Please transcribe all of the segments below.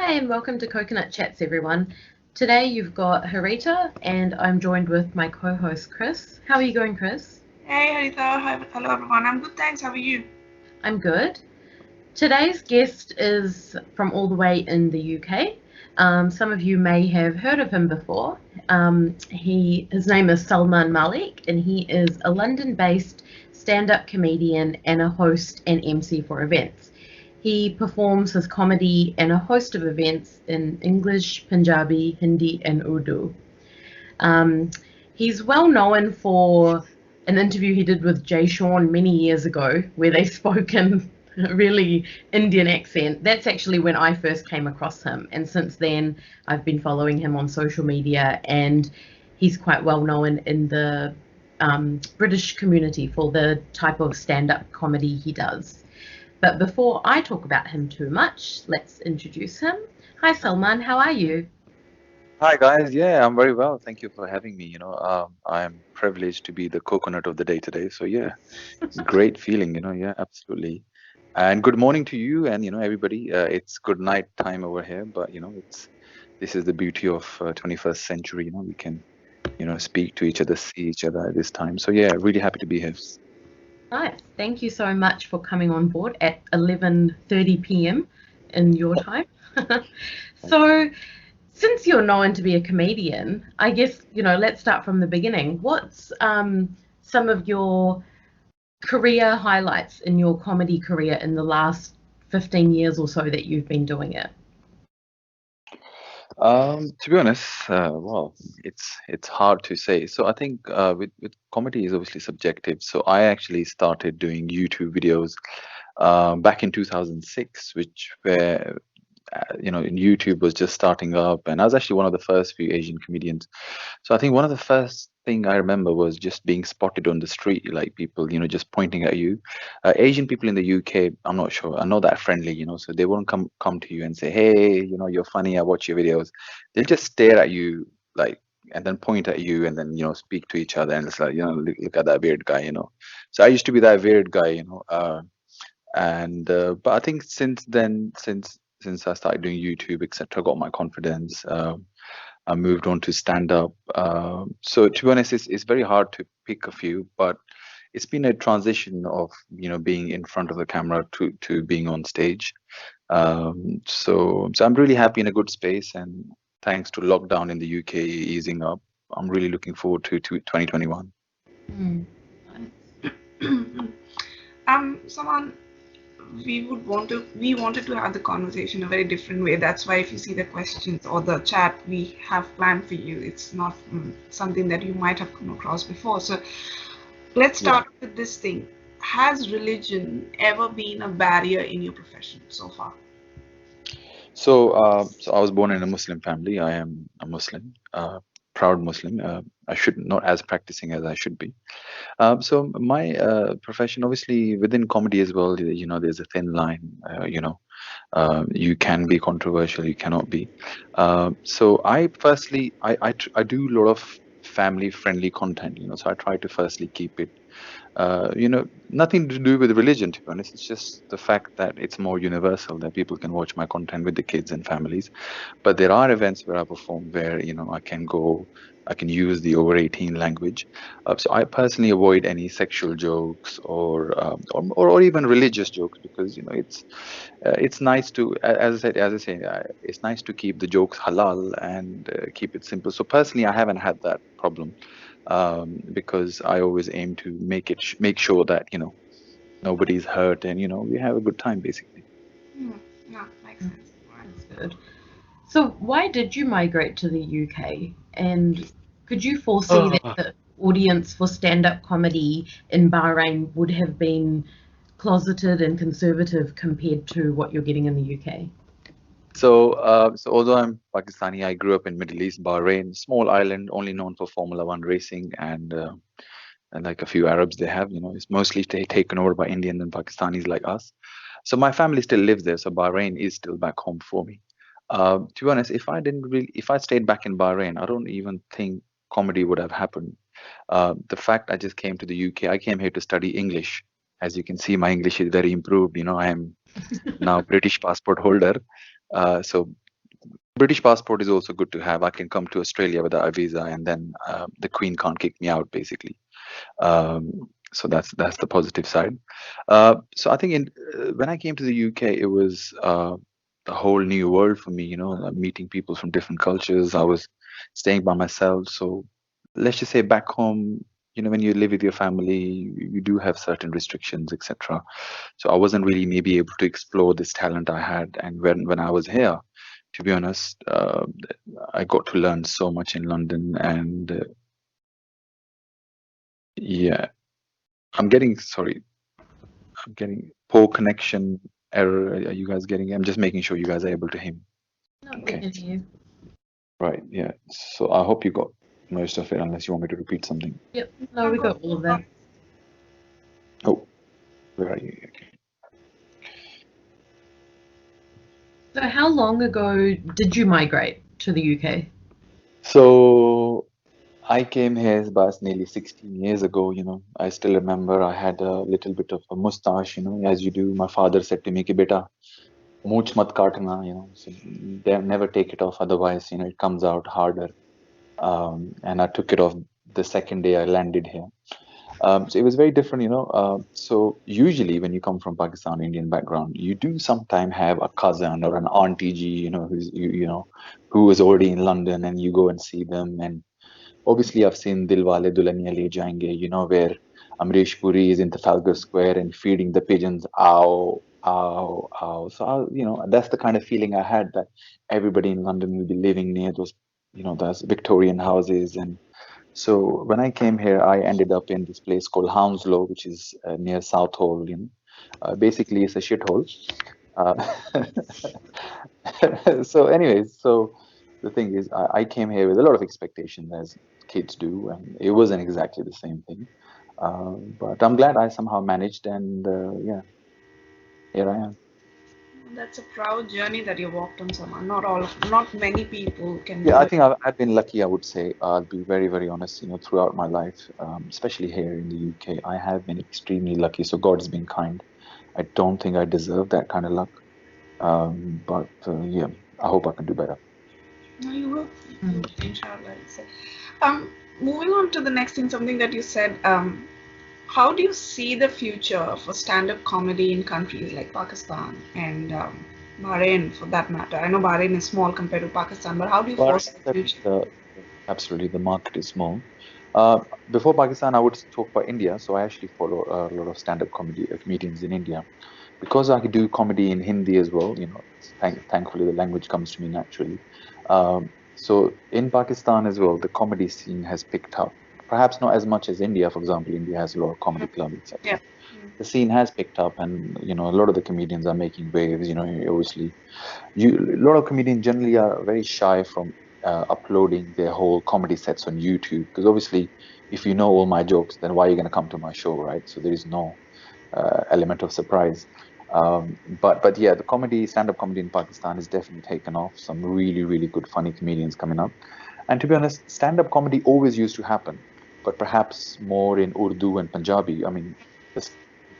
Hi and welcome to Coconut Chats, everyone. Today you've got Harita and I'm joined with my co-host Chris. How are you going, Chris? Hey Haritha, hello everyone. I'm good, thanks. How are you? I'm good. Today's guest is from all the way in the UK. Some of you may have heard of him before. His name is Salman Malik, and he is a London-based stand-up comedian and a host and MC for events. He performs his comedy and a host of events in English, Punjabi, Hindi, and Urdu. Um, he's well known for an interview he did with Jay Sean many years ago, where they spoke in a really Indian accent. That's actually when I first came across him, and since then I've been following him on social media, and he's quite well known in the British community for the type of stand-up comedy he does. But before I talk about him too much, let's introduce him. Hi Salman, how are you? Hi guys, yeah, I'm very well. Thank you for having me. I'm privileged to be the coconut of the day today. So yeah, it's a great feeling. Yeah, absolutely. And good morning to you and everybody. It's good night time over here, but it's this is the beauty of 21st century. We can speak to each other, see each other at this time. So yeah, really happy to be here. Nice. Thank you so much for coming on board at 11:30 p.m. in your time. So, since you're known to be a comedian, I guess, let's start from the beginning. What's some of your career highlights in your comedy career in the last 15 years or so that you've been doing it? To be honest, well, it's hard to say. So I think with comedy is obviously subjective. So I actually started doing YouTube videos back in 2006, which were in YouTube was just starting up, and I was actually one of the first few Asian comedians. So I think one of the first thing I remember was just being spotted on the street, like people, just pointing at you. Asian people in the UK, I'm not sure, are not that friendly, so they won't come to you and say, hey, you're funny, I watch your videos. They'll just stare at you, like, and then point at you, and then speak to each other, and it's like, look at that weird guy. So I used to be that weird guy. And but I think since then, since I started doing YouTube, etc., got my confidence. I moved on to stand up. So to be honest, it's very hard to pick a few, but it's been a transition of being in front of the camera to being on stage. So I'm really happy in a good space, and thanks to lockdown in the UK easing up, I'm really looking forward to 2021. Mm. Someone we wanted to have the conversation a very different way. That's why if you see the questions or the chat we have planned for you, it's not something that you might have come across before. So let's Yeah. start with this thing. Has religion ever been a barrier in your profession so far? So I was born in a Muslim family. I am a Muslim, proud Muslim. I should not as practicing as I should be. So my profession, obviously, within comedy as well, there's a thin line. You can be controversial, you cannot be. So I firstly, I do a lot of family-friendly content. So I try to firstly keep it nothing to do with religion, to be honest. It's just the fact that it's more universal, that people can watch my content with the kids and families. But there are events where I perform where, I can use the over 18 language. So I personally avoid any sexual jokes or even religious jokes, because, it's nice to, as I say, it's nice to keep the jokes halal and keep it simple. So personally, I haven't had that problem, because I always aim to make sure that nobody's hurt, and we have a good time basically. Yeah, makes sense. That's good. So, why did you migrate to the UK? And could you foresee that the audience for stand-up comedy in Bahrain would have been closeted and conservative compared to what you're getting in the UK? So although I'm Pakistani, I grew up in Middle East, Bahrain, small island, only known for Formula One racing, and like a few Arabs they have. It's mostly taken over by Indians and Pakistanis like us. So my family still lives there, so Bahrain is still back home for me. To be honest, if I stayed back in Bahrain, I don't even think comedy would have happened. The fact I just came to the UK, I came here to study English. As you can see, my English is very improved. I am now British passport holder. So British passport is also good to have. I can come to Australia without a visa, and then the Queen can't kick me out, basically. So that's the positive side. So I think when I came to the UK, it was a whole new world for me. Meeting people from different cultures. I was staying by myself, so let's just say back home, when you live with your family, you do have certain restrictions, etc. So I wasn't really maybe able to explore this talent I had, and when I was here, to be honest, I got to learn so much in London, and yeah, sorry, I'm getting poor connection error. Are you guys getting it? I'm just making sure you guys are able to hear me. No, we Okay, can hear you. right, yeah. So I hope you got most of it, unless you want me to repeat something. Yep. No, we got all of that. Oh, where are you? Okay. So how long ago did you migrate to the UK? So I came here about nearly 16 years ago. I still remember I had a little bit of a mustache, as you do. My father said to me, "Ki beta, mooch mat kaatna, so never take it off, otherwise, it comes out harder." And I took it off the second day I landed here. So it was very different. So usually when you come from Pakistan, Indian background, you do sometimes have a cousin or an auntie who is already in London, and you go and see them. And obviously I've seen Dilwale Dulhaniya Le Jayenge, where Amrish Puri is in Trafalgar Square and feeding the pigeons, ow, ow, ow. So that's the kind of feeling I had, that everybody in London will be living near those Victorian houses. And so when I came here, I ended up in this place called Hounslow, which is near Southall. Basically, it's a shithole. Uh, so the thing is, I came here with a lot of expectations, as kids do, and it wasn't exactly the same thing. But I'm glad I somehow managed, and yeah, here I am. That's a proud journey that you walked on, Saman. Not many people can Yeah, do I it. think I've been lucky, I would say. I'll be very, very honest, throughout my life, especially here in the UK, I have been extremely lucky. So God's been kind. I don't think I deserve that kind of luck. But yeah, I hope I can do better. No, you will, inshallah. I say. Moving on to the next thing, something that you said. How do you see the future for stand-up comedy in countries like Pakistan and Bahrain, for that matter? I know Bahrain is small compared to Pakistan, but how do you Bahrain, foresee the certainly future? absolutely, the market is small. Before Pakistan, I would talk about India. So I actually follow a lot of stand-up comedians in India, because I could do comedy in Hindi as well. Thankfully, the language comes to me naturally. So in Pakistan as well, the comedy scene has picked up. Perhaps not as much as India. For example, India has a lot of comedy clubs, Yeah. etc. The scene has picked up, and a lot of the comedians are making waves. Obviously, a lot of comedians generally are very shy from uploading their whole comedy sets on YouTube, because obviously, if you know all my jokes, then why are you going to come to my show, right? So there is no element of surprise. But yeah, the stand-up comedy in Pakistan is definitely taken off. Some really, really good funny comedians coming up. And to be honest, stand-up comedy always used to happen, but perhaps more in Urdu and Punjabi. I mean,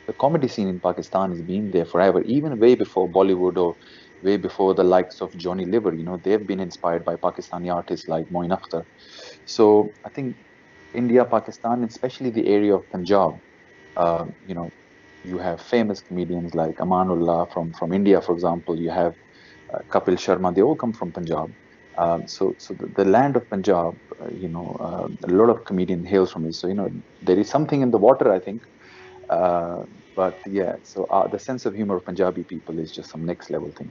the comedy scene in Pakistan has been there forever, even way before Bollywood, or way before the likes of Johnny Liver. They've been inspired by Pakistani artists like Moin Akhtar. So I think India, Pakistan, especially the area of Punjab, uh, you know, you have famous comedians like Amanullah from India, for example. You have Kapil Sharma. They all come from Punjab. So the land of Punjab, a lot of comedian hails from it. So there is something in the water, I think. But yeah, so the sense of humor of Punjabi people is just some next level thing.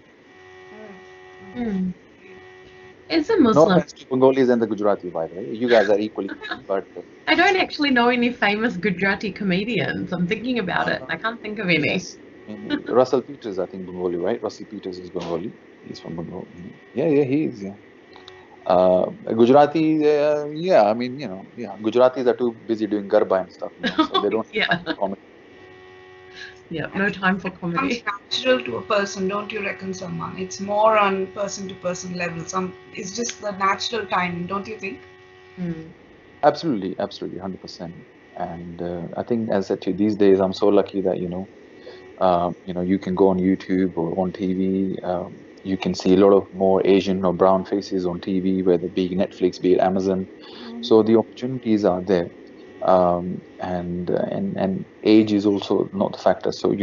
Hmm. As a No Muslim, offense to Bengalis and the Gujarati, by the way. You guys are equally funny, but I don't actually know any famous Gujarati comedians. I'm thinking about it. I can't think of any. yes. I mean, Russell Peters, I think Bengali, right? Russell Peters is Bengali. He's from Bengal. Yeah, he is. Yeah. Gujarati, yeah. I mean, yeah. Gujaratis are too busy doing garba and stuff, so they don't have Yeah. time for comedy. Yeah, And no it time for comes comedy. natural to a person, don't you reckon, Salman? It's more on person to person level. It's just the natural timing, don't you think? Hmm. Absolutely, absolutely, 100%. And I think, as I said to you, these days I'm so lucky that you can go on YouTube or on TV. You can see a lot of more Asian or brown faces on TV, whether it be Netflix, be it Amazon. So the opportunities are there, and age is also not the factor. So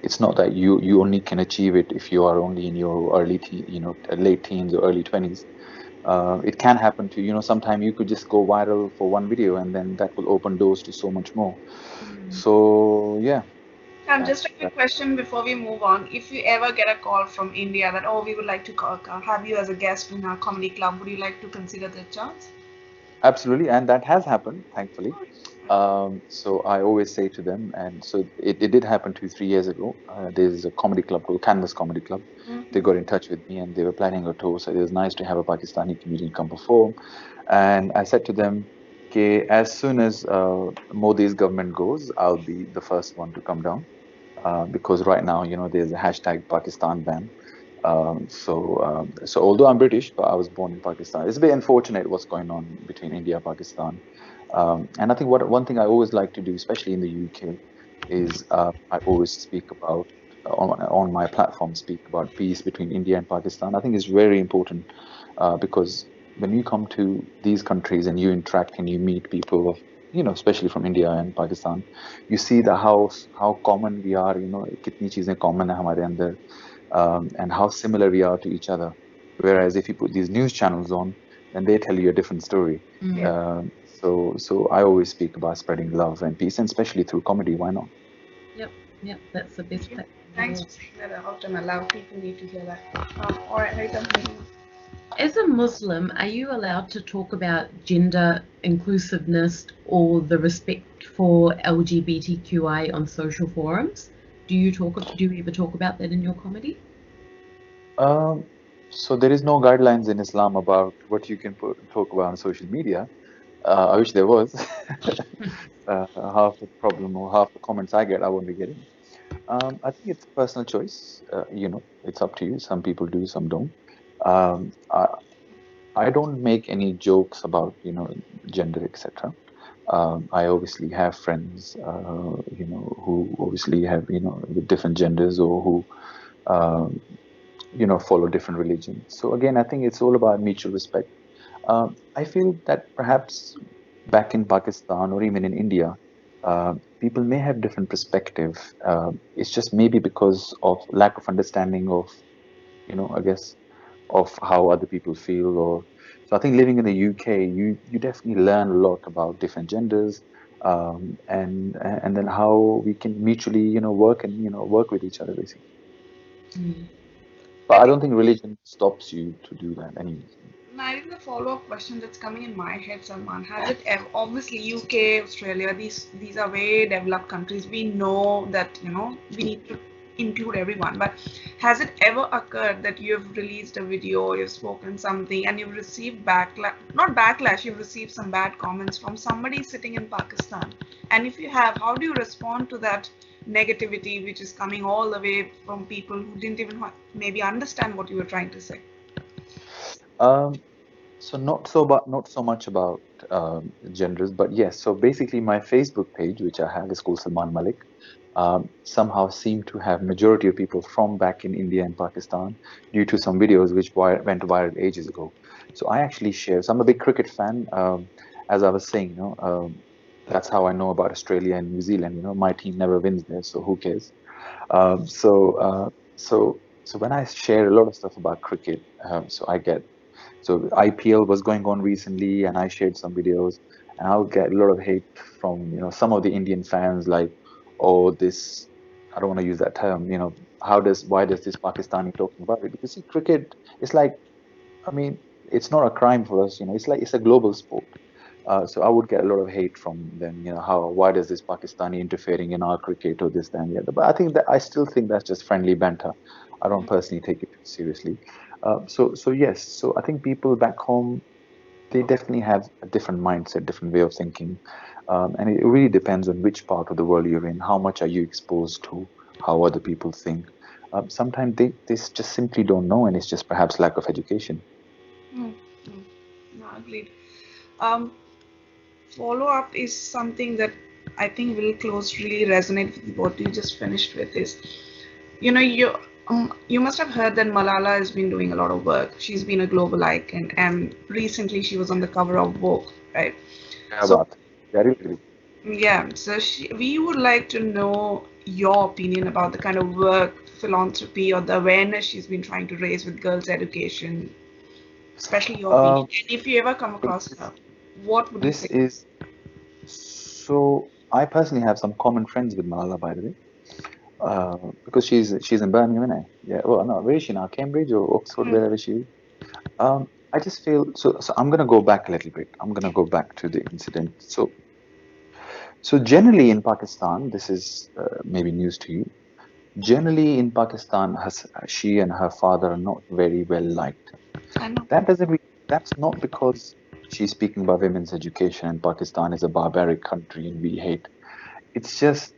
it's not that you only can achieve it if you are only in your late teens or early 20s. It can happen to sometime you could just go viral for one video, and then that will open doors to so much more. So yeah, Just a that's quick question before we move on. If you ever get a call from India that, oh, we would like to have you as a guest in our comedy club, would you like to consider the chance? absolutely, and that has happened, thankfully. So I always say to them, and so it did happen 2, 3 years ago. There's a comedy club called Canvas Comedy Club. They got in touch with me, and they were planning a tour. So it was nice to have a Pakistani comedian come perform. And I said to them, okay, as soon as Modi's government goes, I'll be the first one to come down. Because right now, there's a hashtag Pakistan ban. So although I'm British, but I was born in Pakistan. It's a bit unfortunate what's going on between India and Pakistan. And I think one thing I always like to do, especially in the UK, is I always speak about on my platform, speak about peace between India and Pakistan. I think it's very important because when you come to these countries and you interact and you meet people of especially from India and Pakistan, you see the how common we are. कितनी चीजें common है हमारे अंदर, and how similar we are to each other. Whereas if you put these news channels on, then they tell you a different story. So I always speak about spreading love and peace, and especially through comedy. Why not? Yep, that's the best thing. Thanks for saying that out, and allow people need to hear that. All right, Haitham. As a Muslim, are you allowed to talk about gender inclusiveness or the respect for LGBTQI on social forums? Do you ever talk about that in your comedy? So there is no guidelines in Islam about what you can talk about on social media. I wish there was. Half the problem or half the comments I get, I won't be getting. I think it's a personal choice. It's up to you. Some people do, some don't. Um, I, I don't make any jokes about, gender, etc. I obviously have friends, who obviously have, with different genders or who, um, follow different religions. So again, I think it's all about mutual respect. I feel that perhaps back in Pakistan or even in India, people may have different perspective. It's just maybe because of lack of understanding of, I guess, of how other people feel. Or so I think living in the UK, you definitely learn a lot about different genders, and then how we can mutually, work and work with each other basically. But I don't think religion stops you to do that anyway. I think the follow-up question that's coming in my head, Salman, has it ever, obviously UK, Australia, these are very developed countries. We know that we need to include everyone, but has it ever occurred that you've released a video, you've spoken something, and you've received not backlash, you've received some bad comments from somebody sitting in Pakistan? And if you have, how do you respond to that negativity which is coming all the way from people who didn't even maybe understand what you were trying to say? So not so much about genders, but yes. So basically, my Facebook page, which I have, is called Salman Malik. Somehow seemed to have majority of people from back in India and Pakistan due to some videos which went viral ages ago. So I actually share. So I'm a big cricket fan. As I was saying, that's how I know about Australia and New Zealand. My team never wins there, so who cares? So when I share a lot of stuff about cricket, so IPL was going on recently, and I shared some videos, and I'll get a lot of hate from some of the Indian fans, like, oh, this, I don't want to use that term, why does this Pakistani talking about it? Because see, cricket, it's like, I mean, it's not a crime for us, it's like it's a global sport. So I would get a lot of hate from them, why does this Pakistani interfering in our cricket or this, that, and the other. But I still think that's just friendly banter. I don't personally take it too seriously. So yes, so I think people back home, they definitely have a different mindset, different way of thinking, and it really depends on which part of the world you're in. How much are you exposed to how other people think? Sometimes they just simply don't know, and it's just perhaps lack of education. No, agreed. Follow-up is something that I think will really resonate with what you just finished with. Is You must have heard that Malala has been doing a lot of work. She's been a global icon, and recently she was on the cover of Vogue, right? क्या So, बात है? Very agree. yeah, so we would like to know your opinion about the kind of work, philanthropy, or the awareness she's been trying to raise with girls' education, especially your opinion. Um, And if you ever come across her, what would you this say? is so. I personally have some common friends with Malala, by the way, because she's in Birmingham, isn't it? Yeah. Well, no, where is she now? Cambridge or Oxford, Mm, wherever she is. I just feel so. So I'm gonna go back a little bit. I'm gonna go back to the incident. So generally in Pakistan, this is maybe news to you. Generally in Pakistan, she and her father are not very well liked. I know. That doesn't. That's not because she's speaking about women's education and Pakistan is a barbaric country and we hate. It's just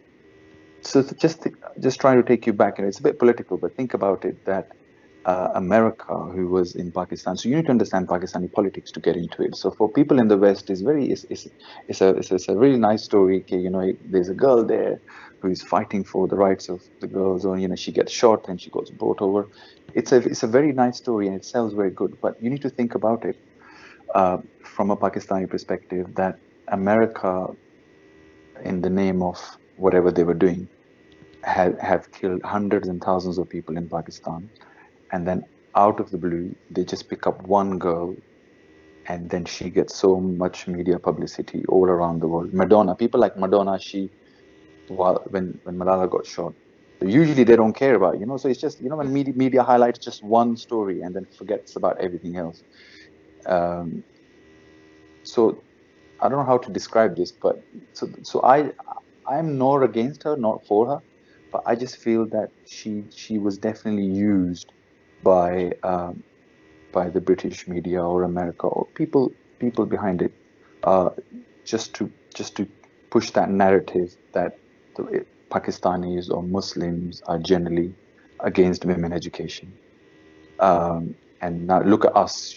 just trying to take you back, and it's a bit political, but think about it that America, who was in Pakistan, so you need to understand Pakistani politics to get into it. So for people in the West, it's a really nice story. Okay, there's a girl there who is fighting for the rights of the girls, or she gets shot and she gets brought over. It's a very nice story and it sells very good. But you need to think about it from a Pakistani perspective that America, in the name of whatever they were doing, have killed hundreds and thousands of people in Pakistan, and then out of the blue, they just pick up one girl, and then she gets so much media publicity all around the world. Madonna, people like Madonna, when Malala got shot, usually they don't care about, so it's just, when media highlights just one story and then forgets about everything else. Um, so I don't know how to describe this, but I'm nor against her, nor for her, but I just feel that she was definitely used by the British media or America or people behind it, uh, just to push that narrative that Pakistanis or Muslims are generally against women education. And now look at us,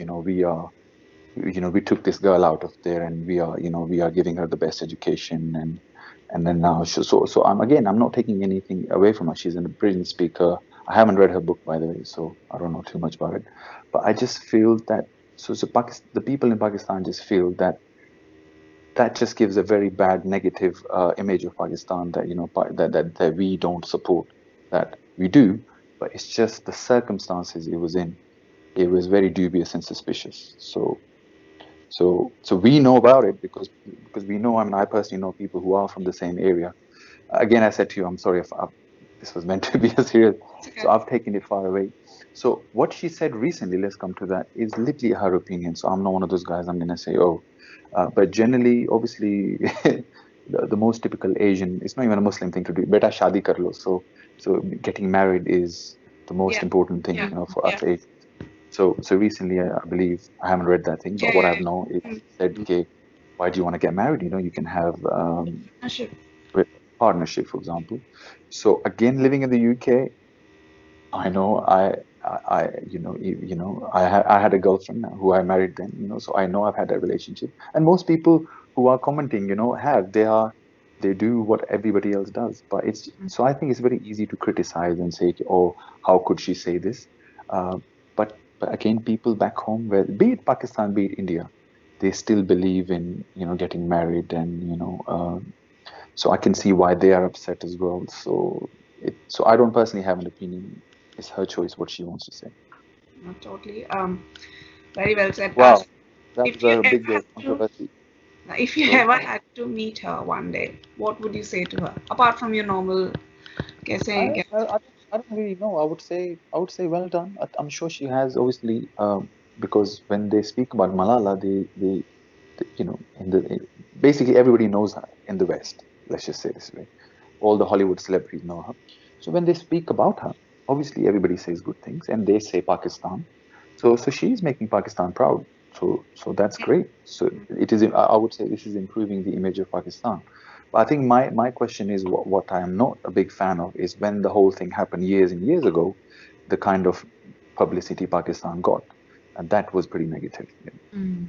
we took this girl out of there and we are giving her the best education, and then now so I'm not taking anything away from her. She's a brilliant speaker. I haven't read her book, by the way, so I don't know too much about it, but I just feel that the people in Pakistan just feel that just gives a very bad negative image of Pakistan, that that we don't support, that we do, but it's just the circumstances it was in. It was very dubious and suspicious. So we know about it because we know. I mean, I personally know people who are from the same area. Again, I said to you, I'm sorry if this was meant to be a serious. It's So okay. I've taken it far away. So what she said recently, let's come to that, is literally her opinion. So I'm not one of those guys. I'm gonna say, oh, but generally, obviously, the most typical Asian. It's not even a Muslim thing to do. Beta shadi kar lo. So getting married is the most Yeah, important thing, yeah, for yeah, us Asians. So recently, I believe I haven't read that thing, yeah, but what yeah, I've known is yeah. she said, okay, why do you want to get married? You can have Partnership. with partnership, for example. So again, living in the UK, I know I had a girlfriend who I married then, so I know I've had a relationship, and most people who are commenting, they do what everybody else does, but so I think it's very easy to criticize and say, oh, how could she say this? Uh, but again, people back home, where be it Pakistan, be it India, they still believe in getting married, and so I can see why they are upset as well. So I don't personally have an opinion. It's her choice what she wants to say. No, totally. Very well said. Wow, that was If you a ever big had to, controversy. if you Sorry. ever had to meet her one day, what would you say to her? Apart from your normal, कैसे I, हैं क्या? I, I don't I don't really know. I would say well done. I'm sure she has, obviously, because when they speak about Malala, they basically everybody knows her in the West. Let's just say this way. All the Hollywood celebrities know her. So when they speak about her, obviously everybody says good things, and they say Pakistan. So she's making Pakistan proud. So that's great. So it is. I would say this is improving the image of Pakistan. But I think my question is, what I am not a big fan of is when the whole thing happened years and years ago, the kind of publicity Pakistan got, and that was pretty negative. Mm.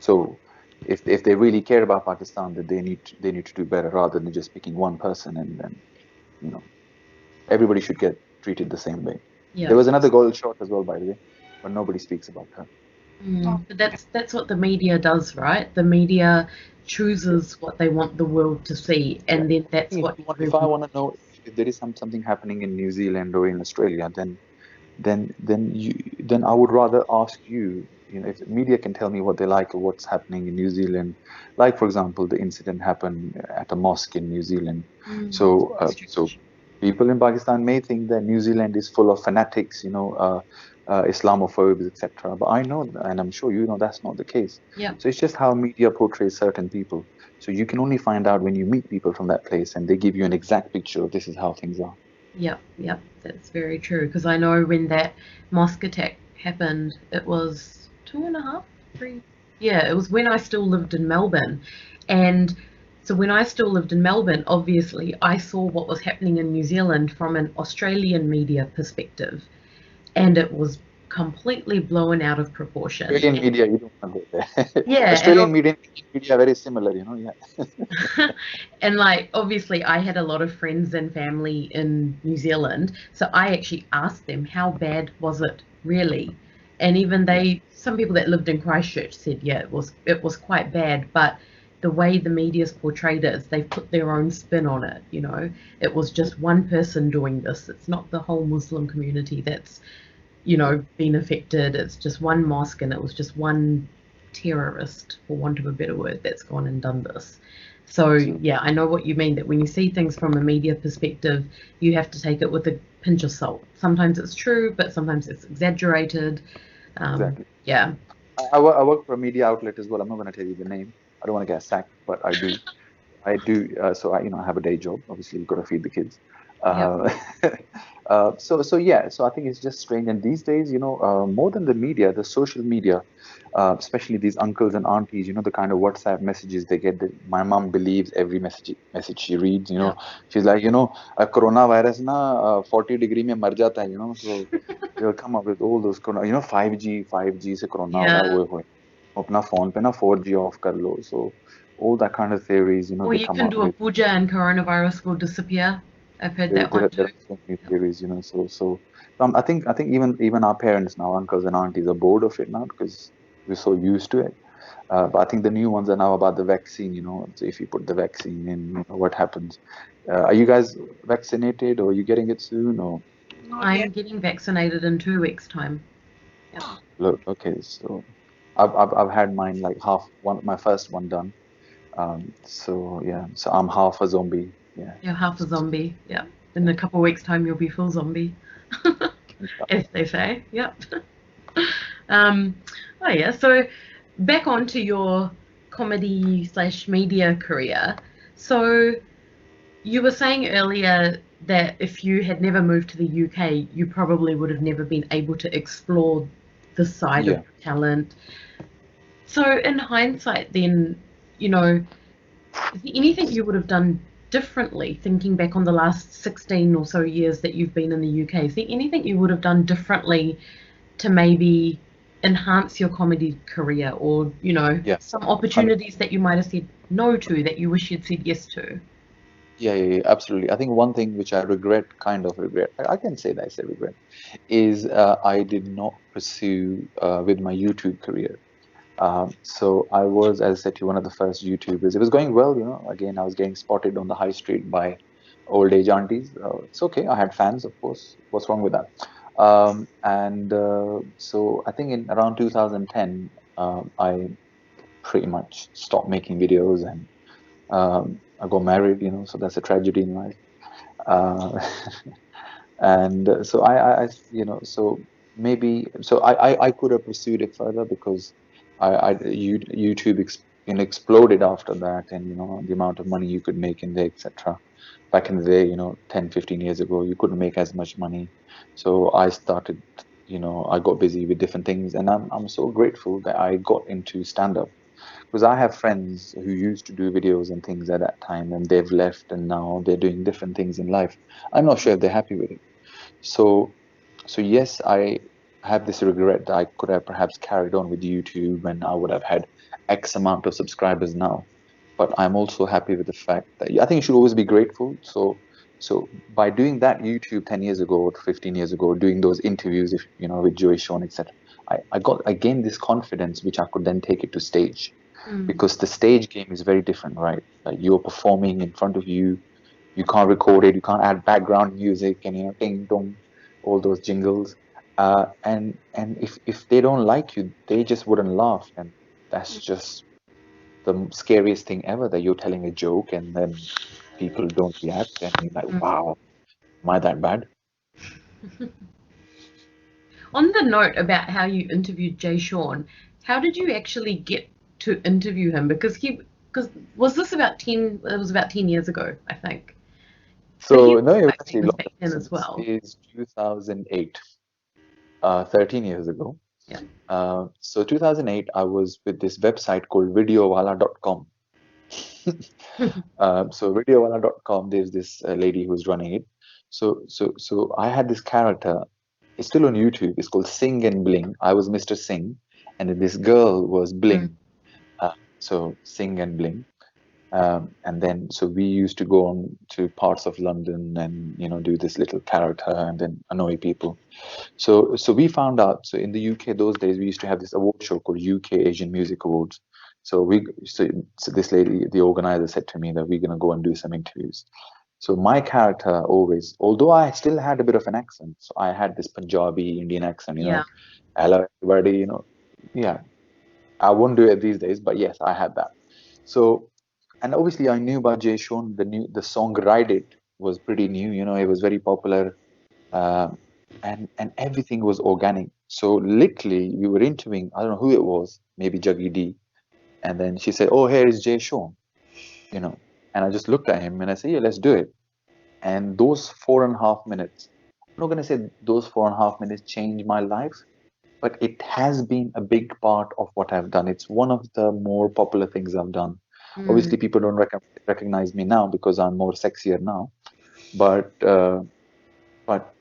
So if they really care about Pakistan, that they need to do better rather than just picking one person, and then you know everybody should get treated the same way. Yeah. There was another girl shot as well, by the way, but nobody speaks about her. But that's what the media does, right? The media chooses what they want the world to see, and then that's what If I want to know if there is something happening in New Zealand or in Australia, then I would rather ask you. You know, if the media can tell me what they like or what's happening in New Zealand, like for example, the incident happened at a mosque in New Zealand. So people in Pakistan may think that New Zealand is full of fanatics, Islamophobes, etc. But I know, and I'm sure you know, that's not the case. Yeah. So it's just how media portrays certain people. So you can only find out when you meet people from that place, and they give you an exact picture of this is how things are. Yep, that's very true. Because I know when that mosque attack happened, it was 2.5, 3. Yeah, it was when I still lived in Melbourne, and so when I still lived in Melbourne, obviously I saw what was happening in New Zealand from an Australian media perspective, and it was completely blown out of proportion. Australian media, you don't want to go there. Yeah, Australian media are very similar, yeah. And like obviously I had a lot of friends and family in New Zealand, so I actually asked them how bad was it really, and even some people that lived in Christchurch said yeah, it was quite bad, but the way the media's portrayed it is they've put their own spin on it. It was just one person doing this. It's not the whole Muslim community that's been affected. It's just one mosque, and it was just one terrorist, for want of a better word, that's gone and done this. So yeah, I know what you mean, that when you see things from a media perspective, you have to take it with a pinch of salt. Sometimes it's true, but sometimes it's exaggerated. Exactly. Yeah. I work for a media outlet as well. I'm not going to tell you the name. I don't want to get sacked, but I do. So I have a day job. Obviously, you've got to feed the kids. So yeah. So I think it's just strange. And these days, more than the media, the social media, especially these uncles and aunties, the kind of WhatsApp messages they get. My mom believes every message she reads. She's like, coronavirus na 40 degree mein mar jata hai. So they'll come up with all those 5G se corona ho raha hai, wo apna phone pe na 4G off kar lo. So all that kind of theories, Or they you come can up do a with. puja and coronavirus will disappear. I've heard that one too. There are so many theories, So I think even our parents now, uncles and aunties, are bored of it now because we're so used to it. But I think the new ones are now about the vaccine. So if you put the vaccine in, what happens? Are you guys vaccinated, or are you getting it soon, or? I'm getting vaccinated in 2 weeks' time. Yep. Look, okay, so I've had mine like my first one done. So yeah, so I'm half a zombie. Yeah. You're half a zombie. Yeah. In a couple of weeks' time, you'll be full zombie, as they say. Yep. Oh yeah. So back onto your comedy/media career. So you were saying earlier that if you had never moved to the UK, you probably would have never been able to explore this side of talent. So in hindsight, then, is there anything you would have done differently, thinking back on the last 16 or so years that you've been in the UK? Is there anything you would have done differently to maybe enhance your comedy career, or, some opportunities that you might have said no to that you wish you'd said yes to? Yeah, absolutely. I think one thing which I kind of regret, I can say that I say regret, is I did not pursue with my YouTube career. So I was, as I said to you, one of the first YouTubers. It was going well, Again, I was getting spotted on the high street by old age aunties. It's okay. I had fans, of course. What's wrong with that? So I think in around 2010, I pretty much stopped making videos, and I got married. So that's a tragedy in life. And so so maybe, so I could have pursued it further, because YouTube exploded after that, and the amount of money you could make in there, etc. Back in the day, 10, 15 years ago, you couldn't make as much money. So I started, I got busy with different things, and I'm so grateful that I got into stand-up, because I have friends who used to do videos and things at that time, and they've left, and now they're doing different things in life. I'm not sure if they're happy with it. So yes, I have this regret that I could have perhaps carried on with YouTube, and I would have had X amount of subscribers now. But I'm also happy with the fact that I think you should always be grateful. So So by doing that YouTube 10 years ago or 15 years ago, doing those interviews, if you know, with Joey Sean, etc., I gained this confidence which I could then take it to stage, Mm. because the stage game is very different, right? Like you're performing in front of you, you can't record it, you can't add background music and, you know, ding dong, all those jingles. And if they don't like you, they just wouldn't laugh, and that's just the scariest thing ever, that you're telling a joke and then people don't react and you're like, Mm. wow, am I that bad? On the note about how you interviewed Jay Sean, how did you actually get to interview him? Because was this about 10, it was about 10 years ago, I think. But he So no, was it was quite actually famous longer. back then So as this well. is 2008, 13 years ago. Yeah. So 2008, I was with this website called videowala.com. So videowala.com, there's this lady who's running it. So I had this character. It's still on YouTube. It's called Sing and Bling. I was Mr. Singh, and then this girl was Mm. Bling. So Sing and Bling. And then so we used to go on to parts of London and, you know, do this little character and then annoy people. So we found out. So in the UK those days, we used to have this award show called UK Asian Music Awards. So this lady, the organizer, said to me that we're gonna go and do some interviews. So my character always, although I still had a bit of an accent, so I had this Punjabi Indian accent, you Yeah. know, hello everybody, you know, yeah. I won't do it these days, but yes, I had that. So, and obviously I knew about Jay Sean. The song "Ride It" was pretty new, you know, it was very popular, uh, and everything was organic. So literally, we were interviewing, I don't know who it was, maybe Juggy D, and then she said, "Oh, here is Jay Sean," you know, and I just looked at him and I said, "Yeah, let's do it." And those 4.5 minutes, I'm not gonna say those 4.5 minutes changed my life, but it has been a big part of what I've done. It's one of the more popular things I've done. Mm. Obviously, people don't recognize me now because I'm more sexier now, but but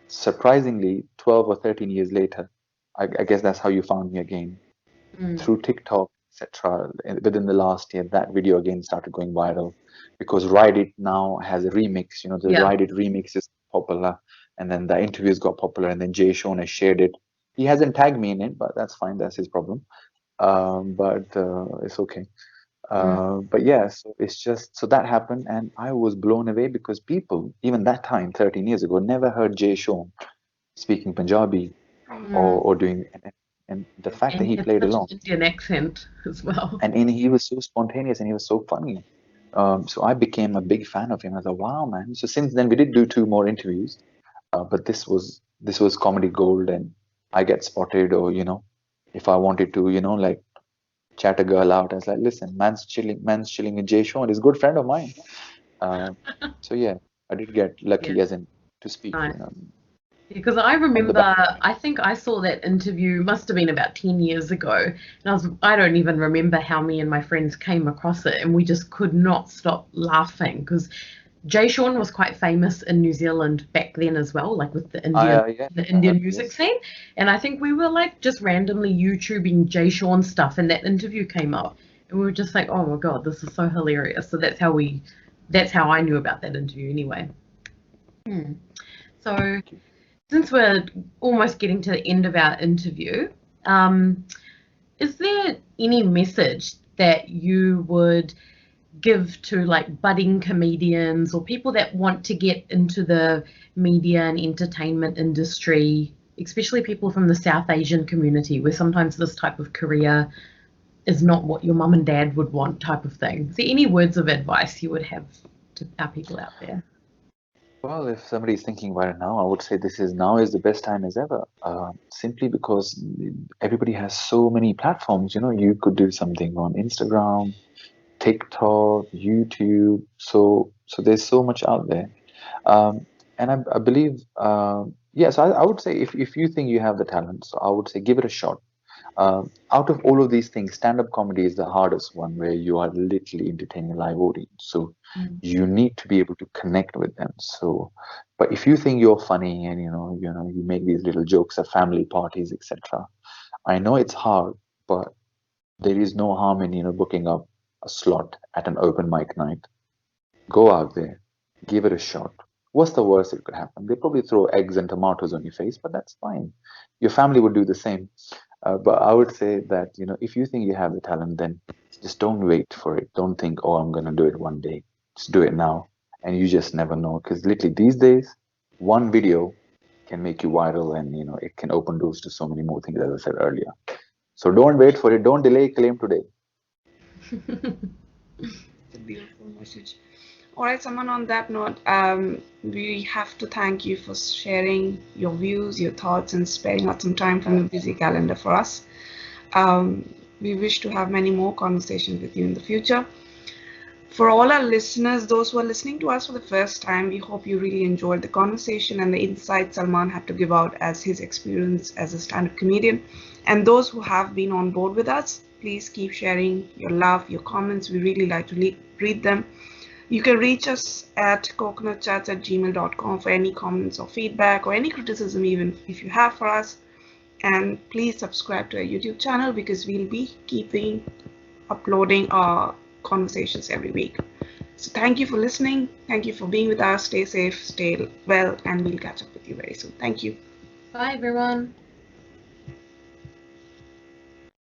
surprisingly, 12 or 13 years later, I guess that's how you found me again, Mm. through TikTok, etc. Within the last year, that video again started going viral because Ride It now has a remix. You know, the Yeah. Ride It remix is popular, and then the interviews got popular, and then Jay Sean has shared it. He hasn't tagged me in it, but that's fine. That's his problem. But it's okay. Mm. But yeah, so it's just so that happened, and I was blown away because people, even that time, 13 years ago, never heard Jay Sean speaking Punjabi Mm. or doing, and the fact And that he he had played such an along, Indian accent as well. and he was so spontaneous and he was so funny. So I became a big fan of him. I thought, wow, man. So since then, we did do two more interviews, but this was comedy gold, and I get spotted, or you know, if I wanted to, you know, like chat a girl out, I was like, listen, man's chilling with Jay Sean, he's a good friend of mine. Uh, so yeah, I did get Yeah. lucky, as in to speak, Nice. you know, Because I on the back. remember, I think I saw that interview, must have been about 10 years ago. And I don't even remember how me and my friends came across it. And we just could not stop laughing because Jay Sean was quite famous in New Zealand back then as well, like with Yeah, the Indian music yes. scene. And I think we were like just randomly YouTubing Jay Sean stuff and that interview came up. And we were just like, oh my God, this is so hilarious. So that's how I knew about that interview anyway. Hmm. So Thank you. since we're almost getting to the end of our interview, um, is there any message that you would give to like budding comedians or people that want to get into the media and entertainment industry, especially people from the South Asian community, where sometimes this type of career is not what your mum and dad would want, type of thing? Is there any words of advice you would have to our people out there? Well, if somebody's thinking about it now, I would say now is the best time as ever. Simply because everybody has so many platforms. You know, you could do something on Instagram, TikTok, YouTube. So there's so much out there. And I believe, yes, I would say if you think you have the talent, so I would say give it a shot. Out of all of these things, stand-up comedy is the hardest one, where you are literally entertaining a live audience. So Mm. you need to be able to connect with them. So, but if you think you're funny and you make these little jokes at family parties, etc., I know it's hard, but there is no harm in booking up a slot at an open mic night. Go out there, Give it a shot. What's the worst that could happen? They probably throw eggs and tomatoes on your face, but that's fine. Your family would do the same. But I would say that, if you think you have the talent, then just don't wait for it. Don't think, oh, I'm gonna do it one day. Just do it now, and you just never know. Because literally these days, one video can make you viral, and it can open doors to so many more things, as I said earlier. So don't wait for it. Don't delay. Claim today. It's a beautiful message. All right, Salman, on that note, we have to thank you for sharing your views, your thoughts, and sparing out some time from your busy calendar for us. We wish to have many more conversations with you in the future. For all our listeners, those who are listening to us for the first time, we hope you really enjoyed the conversation and the insights Salman had to give out as his experience as a stand-up comedian. And those who have been on board with us, please keep sharing your love, your comments. We really like to read them. You can reach us at coconutchats@gmail.com for any comments or feedback or any criticism even if you have for us. And please subscribe to our YouTube channel because we'll be keeping uploading our conversations every week. So thank you for listening. Thank you for being with us. Stay safe, stay well, and we'll catch up with you very soon. Thank you. Bye, everyone.